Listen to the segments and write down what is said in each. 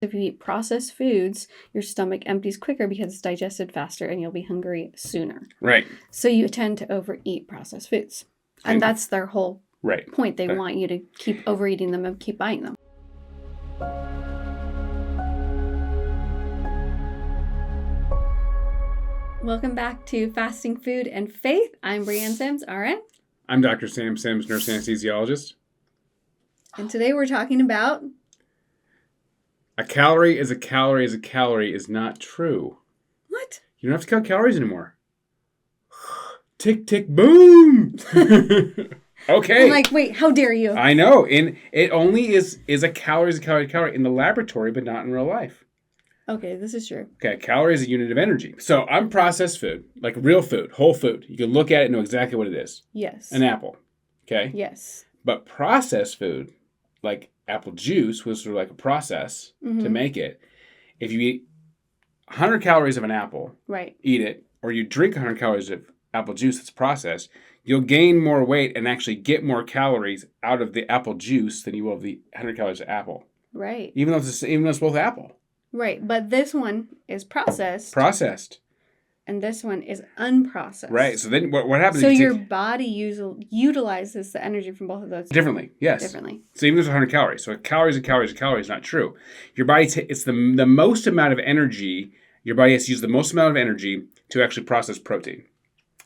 If you eat processed foods, your stomach empties quicker because it's digested faster and you'll be hungry sooner. Right. So you tend to overeat processed foods. And that's their whole point. They want you to keep overeating them and keep buying them. Welcome back to Fasting Food and Faith. I'm Brianne Sims, RN. I'm Dr. Sam Sims, nurse anesthesiologist. And today we're talking about... A calorie is a calorie is a calorie is not true. What? You don't have to count calories anymore. Tick, tick, boom! Okay. I'm like, wait, how dare you? I know. And it only is a calorie is a calorie is a calorie in the laboratory, but not in real life. Okay, this is true. Okay, a calorie is a unit of energy. So unprocessed food, like real food, whole food. You can look at it and know exactly what it is. Yes. An apple. Okay? Yes. But processed food, like apple juice, was sort of like a process to make it. If you eat 100 calories of an apple, right, eat it, or you drink 100 calories of apple juice that's processed, you'll gain more weight and actually get more calories out of the apple juice than you will of the 100 calories of apple. Right. Even though it's both apple. Right, but this one is processed. Processed. And this one is unprocessed. Right. So then what happens? So your body utilizes the energy from both of those differently. Yes. Differently. So even if it's 100 calories. So a calorie is a calorie is a calorie is not true. Your body it's the most amount of energy. Your body has to use the most amount of energy to actually process protein.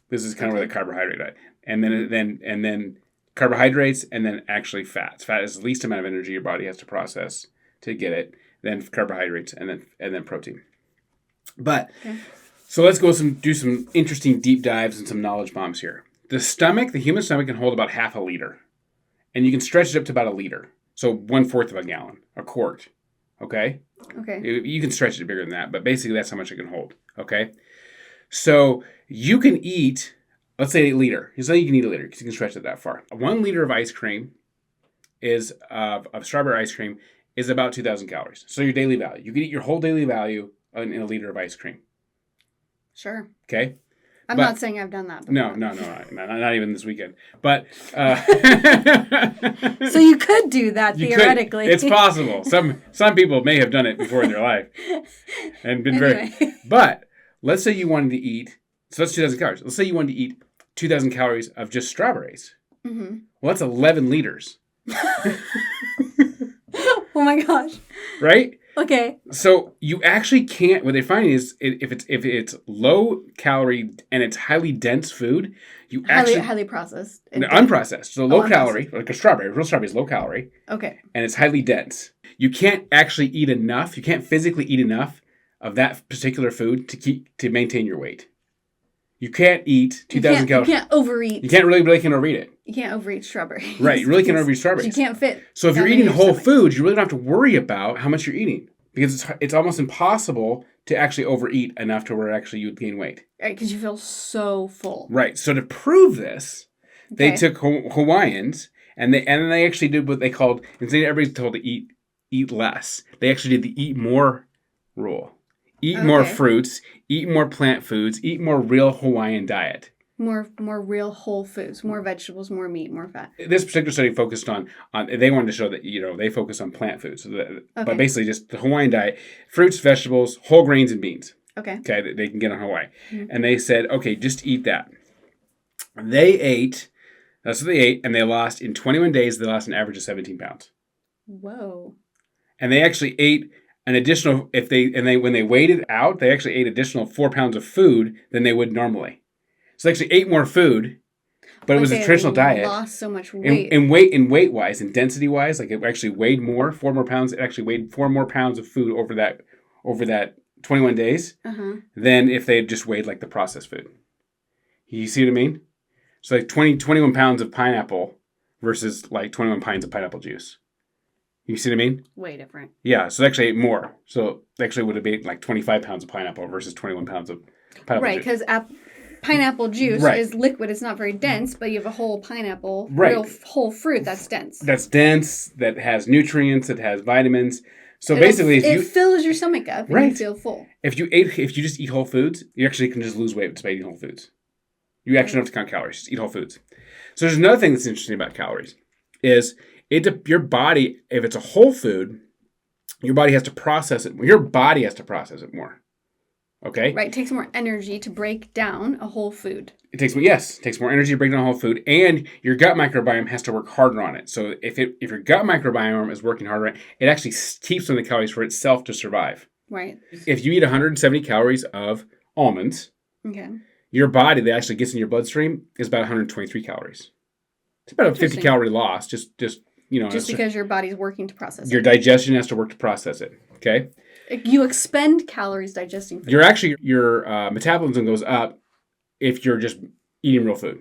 This is kind of where the carbohydrate is. And then carbohydrates and then actually fats. Fat is the least amount of energy your body has to process to get it. Then carbohydrates and then protein. But So let's go do some interesting deep dives and some knowledge bombs here. The human stomach can hold about half a liter. And you can stretch it up to about a liter. So 1/4 of a gallon, a quart. Okay? Okay. You can stretch it bigger than that, but basically that's how much it can hold. Okay? So you can eat, let's say a liter. You can eat a liter because you can stretch it that far. 1 liter of ice cream of strawberry ice cream is about 2,000 calories. So your daily value. You can eat your whole daily value in a liter of ice cream. Sure. Okay? I'm not saying I've done that before. No, not even this weekend. But so you could do that theoretically. It's possible. Some people may have done it before in their life and been very. But let's say you wanted to eat. So that's 2,000 calories. Let's say you wanted to eat 2,000 calories of just strawberries. Mm-hmm. Well, that's 11 liters. Oh my gosh. Right? Okay. So you actually can't. What they're finding is if it's low calorie and it's highly dense food, you highly processed, unprocessed. So low calorie, like a strawberry. Real strawberry is low calorie. Okay. And it's highly dense. You can't actually eat enough. You can't physically eat enough of that particular food to maintain your weight. You can't eat 2,000 calories. You can't overeat. You can't really can overeat it. You can't overeat strawberries. Right, you really can't overeat strawberries. You can't fit. So if you're eating whole foods, you really don't have to worry about how much you're eating because it's almost impossible to actually overeat enough to where actually you would gain weight. Right, because you feel so full. Right. So to prove this, they took Hawaiians and they actually did what they called, instead of everybody's told to eat less, they actually did the eat more rule. Eat more fruits, eat more plant foods, eat more real Hawaiian diet. More real whole foods, more vegetables, more meat, more fat. This particular study focused on they wanted to show that, they focus on plant foods. But basically just the Hawaiian diet, fruits, vegetables, whole grains, and beans. Okay, they can get on Hawaii. Mm-hmm. And they said, okay, just eat that. That's what they ate, and they lost, in 21 days, they lost an average of 17 pounds. Whoa. And they actually ate an additional, when they weighed it out, they actually ate additional 4 pounds of food than they would normally. So they actually ate more food, but it was a traditional diet. Lost so much weight. And weight-wise and density-wise, like it actually weighed more, 4 more pounds. It actually weighed 4 more pounds of food over that 21 days than if they had just weighed like the processed food. You see what I mean? So like 21 pounds of pineapple versus like 21 pints of pineapple juice. You see what I mean? Way different. Yeah, so they actually ate more. So they actually would have ate like 25 pounds of pineapple versus 21 pounds of pineapple juice. Right, because pineapple juice is liquid. It's not very dense, but you have a whole pineapple, real whole fruit that's dense. That's dense, that has nutrients, that has vitamins. So basically, it fills your stomach up and you feel full. If you just eat whole foods, you actually can just lose weight just by eating whole foods. You actually don't have to count calories. Just eat whole foods. So there's another thing that's interesting about calories is your body, if it's a whole food, your body has to process it. Your body has to process it more. Okay? Right. It takes more energy to break down a whole food. It takes more energy to break down a whole food, and your gut microbiome has to work harder on it. So if your gut microbiome is working harder, it actually keeps some of the calories for itself to survive. Right. If you eat 170 calories of almonds, okay, your body that actually gets in your bloodstream is about 123 calories. It's about a 50 calorie loss. Just because your body's working to process it. Your digestion has to work to process it. Okay. You expend calories digesting food. Your metabolism goes up if you're just eating real food.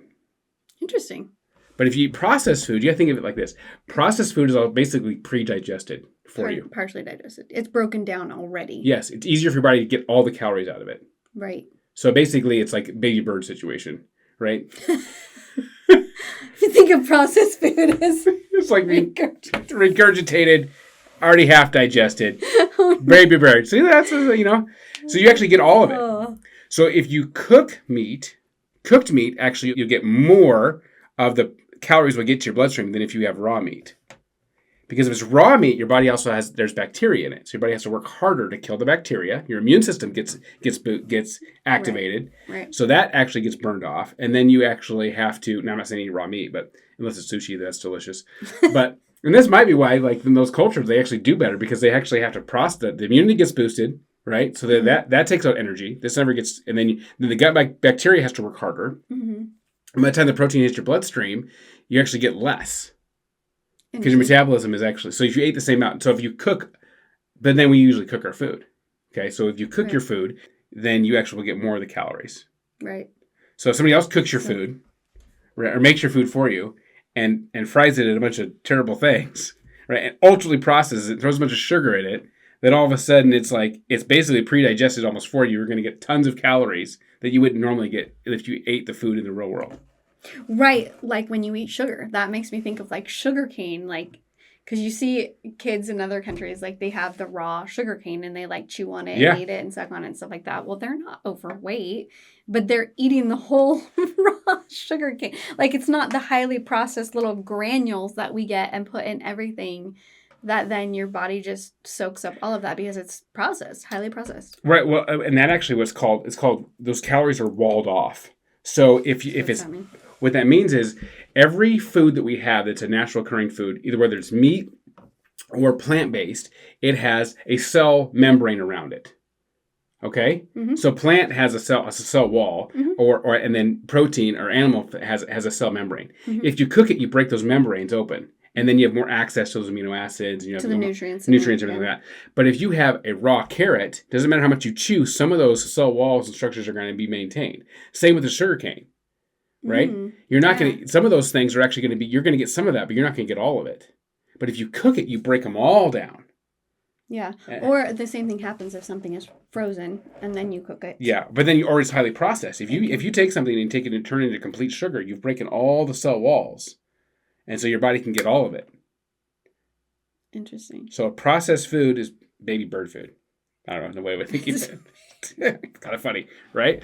Interesting. But if you eat processed food, you have to think of it like this. Processed food is all basically pre-digested for you. Partially digested. It's broken down already. Yes. It's easier for your body to get all the calories out of it. Right. So basically, it's like a baby bird situation, right? If you think of processed food as... It's like regurgitated, already half digested. Oh, no. Baby bird. See, that's, so you actually get all of it. Oh. So if you cooked meat, actually, you'll get more of the calories will get to your bloodstream than if you have raw meat. Because if it's raw meat, your body also there's bacteria in it. So your body has to work harder to kill the bacteria. Your immune system gets activated. Right. So that actually gets burned off. And then you actually have to, now I'm not saying eat raw meat, but unless it's sushi, that's delicious. And this might be why, like in those cultures, they actually do better because they actually have to process the immunity gets boosted, right? So that takes out energy. This never gets, and then the gut bacteria has to work harder. Mm-hmm. And by the time the protein hits your bloodstream, you actually get less. Because your metabolism is actually, so if you ate the same amount, so if you cook, but then we usually cook our food. Okay, so if you cook your food, then you actually will get more of the calories. Right. So if somebody else cooks your food, right, or makes your food for you, and fries it in a bunch of terrible things, right, and ultra processes it, throws a bunch of sugar in it, then all of a sudden it's basically pre-digested almost for you. You're going to get tons of calories that you wouldn't normally get if you ate the food in the real world. Right, like when you eat sugar. That makes me think of like sugar cane, like, because you see kids in other countries, like they have the raw sugar cane and they like chew on it and eat it and suck on it and stuff like that. Well, they're not overweight, but they're eating the whole raw sugar cane. Like it's not the highly processed little granules that we get and put in everything that then your body just soaks up all of that because it's processed, highly processed. Right, well, and that actually it's called, those calories are walled off. So what that means is every food that we have that's a natural occurring food, either whether it's meat or plant-based, it has a cell membrane around it. Okay? Mm-hmm. So plant has a cell wall, mm-hmm. and then protein or animal has a cell membrane. Mm-hmm. If you cook it, you break those membranes open. And then you have more access to those amino acids. And you have the nutrients. Nutrients and everything like that. But if you have a raw carrot, doesn't matter how much you chew, some of those cell walls and structures are going to be maintained. Same with the sugar cane, right? Mm-hmm. You're not going to, some of those things are actually going to be, you're going to get some of that, but you're not going to get all of it. But if you cook it, you break them all down. Yeah. Or the same thing happens if something is frozen and then you cook it. Yeah. But then or it's highly processed. If you take something and take it and turn it into complete sugar, you've broken all the cell walls. And so your body can get all of it. Interesting. So processed food is baby bird food. I don't know, the way I think it's kind of funny, right?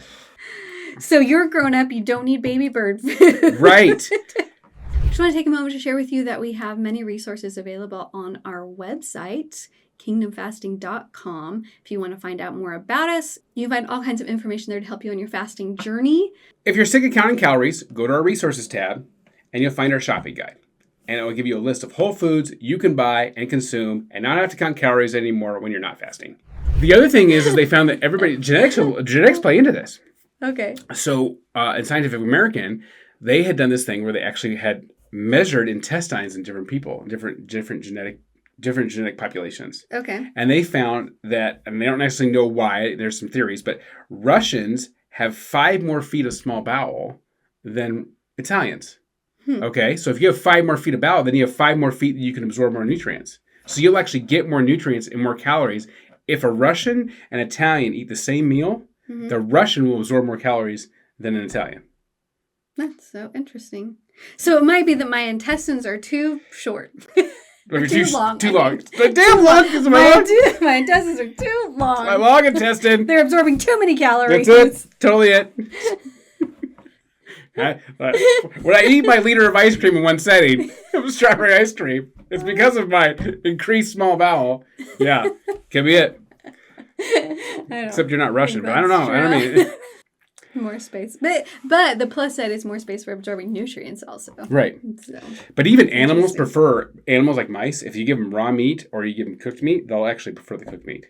So you're grown up, you don't need baby bird food. Right. Just want to take a moment to share with you that we have many resources available on our website, kingdomfasting.com. If you want to find out more about us, you can find all kinds of information there to help you on your fasting journey. If you're sick of counting calories, go to our resources tab. And you'll find our shopping guide. And it will give you a list of whole foods you can buy and consume and not have to count calories anymore when you're not fasting. The other thing is they found that genetics play into this. Okay. So in Scientific American, they had done this thing where they actually had measured intestines in different people, different genetic populations. Okay. And they found that, and they don't necessarily know why, there's some theories, but Russians have 5 more feet of small bowel than Italians. Okay, so if you have 5 more feet of bowel, then you have 5 more feet that you can absorb more nutrients. So you'll actually get more nutrients and more calories. If a Russian and Italian eat the same meal, mm-hmm. the Russian will absorb more calories than an Italian. That's so interesting. So it might be that my intestines are too short. Too long. Too long. The damn long is my intestines are too long. My long intestine. They're absorbing too many calories. That's it. Totally it. When I eat my liter of ice cream in one setting of strawberry ice cream, it's because of my increased small bowel. Yeah, can be it. Except you're not Russian, but I don't know. I don't mean more space, but the plus side is more space for absorbing nutrients also. Right. So, but even animals prefer animals like mice. If you give them raw meat or you give them cooked meat, they'll actually prefer the cooked meat.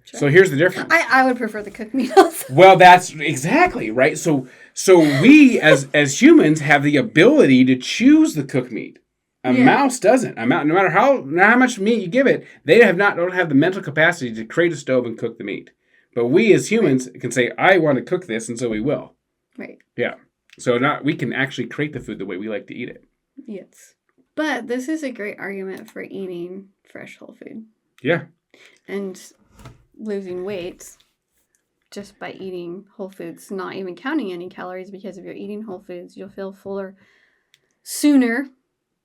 Sure. So here's the difference. I would prefer the cooked meat also. Well, that's exactly right. So we as humans have the ability to choose the cooked meat. A mouse doesn't. No matter how much meat you give it, they don't have the mental capacity to create a stove and cook the meat. But we as humans can say, I want to cook this, and so we will. Right. Yeah. So we can actually create the food the way we like to eat it. Yes. But this is a great argument for eating fresh whole food. Yeah. And losing weight just by eating whole foods, not even counting any calories, because if you're eating whole foods, you'll feel fuller sooner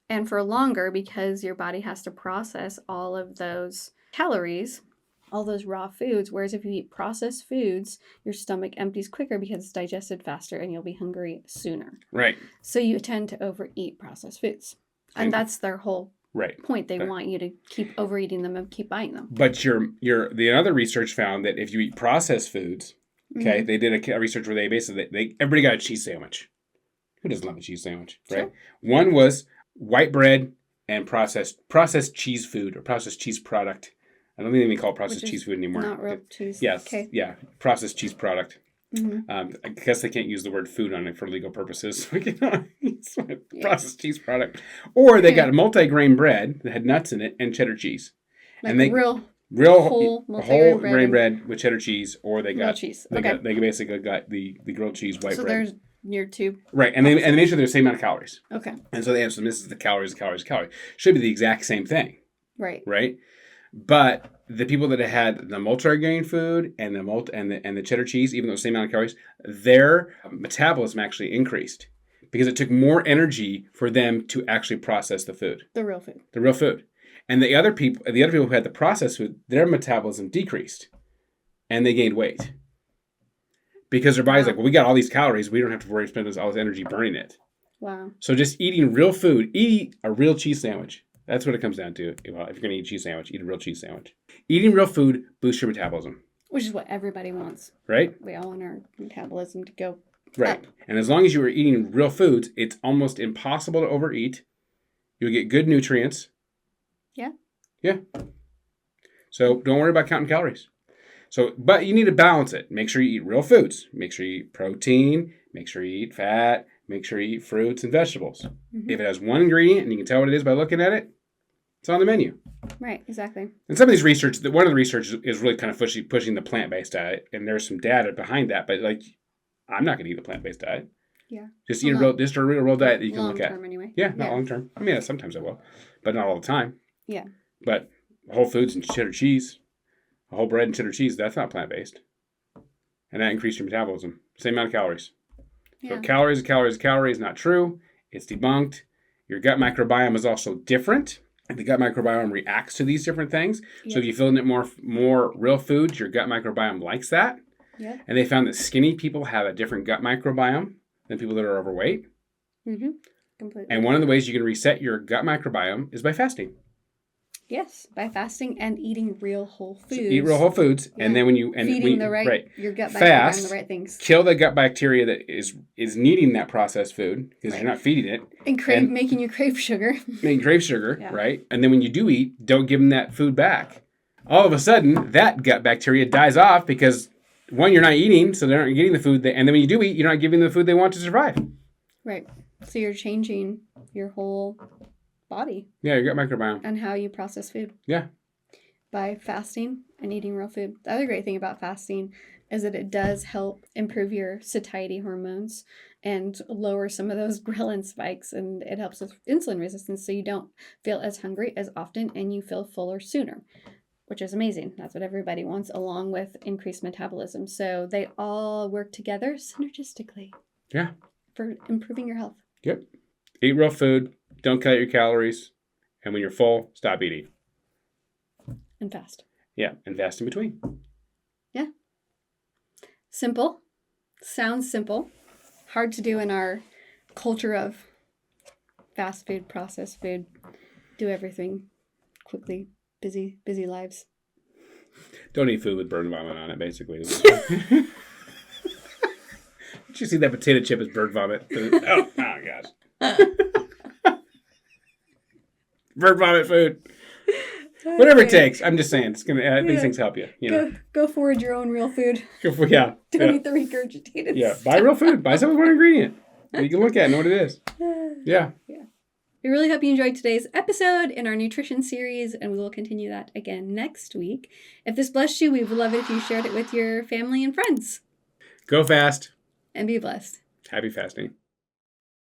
and for longer because your body has to process all of those calories, all those raw foods. Whereas if you eat processed foods, your stomach empties quicker because it's digested faster and you'll be hungry sooner. Right. So you tend to overeat processed foods. And that's their whole point. They want you to keep overeating them and keep buying them. But the other research found that if you eat processed foods, okay, they did a research where they basically, everybody got a cheese sandwich. Who doesn't love a cheese sandwich, right? Sure. One was white bread and processed cheese food or processed cheese product. I don't think they even call it processed cheese food anymore. Not real cheese. Yes. Okay. Yeah. Processed cheese product. Mm-hmm. I guess they can't use the word food on it for legal purposes. Processed cheese product. Or they got a multi-grain bread that had nuts in it and cheddar cheese. Like and they real whole grain bread with cheddar cheese, or they got cheese. They basically got the grilled cheese white bread. So there's your two. Right, and they made sure they're the same amount of calories. Okay. And so they answered, this is the calories. Should be the exact same thing. Right. Right? But the people that had the multi-grain food and the cheddar cheese, even though the same amount of calories, their metabolism actually increased because it took more energy for them to actually process the food. The real food. And the other people who had the processed food, their metabolism decreased, and they gained weight because their body's like, well, we got all these calories, we don't have to worry spending all this energy burning it. Wow. So just eating real food, eat a real cheese sandwich. That's what it comes down to. Well, if you're going to eat a cheese sandwich, eat a real cheese sandwich. Eating real food boosts your metabolism. Which is what everybody wants. Right? We all want our metabolism to go up. Up. And as long as you are eating real foods, it's almost impossible to overeat. You'll get good nutrients. Yeah. Yeah. So don't worry about counting calories. But you need to balance it. Make sure you eat real foods. Make sure you eat protein. Make sure you eat fat. Make sure you eat fruits and vegetables. Mm-hmm. If it has one ingredient and you can tell what it is by looking at it, it's on the menu. Right, exactly. And some of these research, one of the research is really kind of pushing the plant-based diet, and there's some data behind that. But I'm not going to eat the plant-based diet. Yeah. Just eat a real diet that you can look at. Long term, anyway. Yeah, not long term. I mean, sometimes I will, but not all the time. Yeah. But whole foods and cheddar cheese, whole bread and cheddar cheese, that's not plant-based, and that increases your metabolism. Same amount of calories. So calories, not true. It's debunked. Your gut microbiome is also different. The gut microbiome reacts to these different things. Yep. So if you fill in it more real foods, your gut microbiome likes that. Yep. And they found that skinny people have a different gut microbiome than people that are overweight. Mm-hmm. Completely. And one of the ways you can reset your gut microbiome is by fasting. Yes, by fasting and eating real whole foods. So eat real whole foods, and then your gut microbiome the right things. Kill the gut bacteria that is needing that processed food because you're not feeding it, and making you crave sugar. Right? And then when you do eat, don't give them that food back. All of a sudden, that gut bacteria dies off because one, you're not eating, so they aren't getting the food, and then when you do eat, you're not giving them the food they want to survive. Right. So you're changing your whole body. Yeah, your gut microbiome. And how you process food. Yeah. By fasting and eating real food. The other great thing about fasting is that it does help improve your satiety hormones and lower some of those ghrelin spikes, and it helps with insulin resistance so you don't feel as hungry as often and you feel fuller sooner, which is amazing. That's what everybody wants, along with increased metabolism. So they all work together synergistically. Yeah. For improving your health. Yep. Eat real food. Don't cut your calories. And when you're full, stop eating. And fast. Yeah, and fast in between. Yeah. Simple. Sounds simple. hard to do in our culture of fast food, processed food, do everything quickly, busy lives. Don't eat food with bird vomit on it, basically. Did you see that potato chip as bird vomit? Oh gosh. Bird vomit food. Whatever it takes. I'm just saying. It's gonna. These things help you. Go forward your own real food. Don't eat the regurgitated stuff. Buy real food. Buy something with one ingredient that you can look at and know what it is. Yeah. We really hope you enjoyed today's episode in our nutrition series, and we will continue that again next week. If this blessed you, we would love it if you shared it with your family and friends. Go fast. And be blessed. Happy fasting.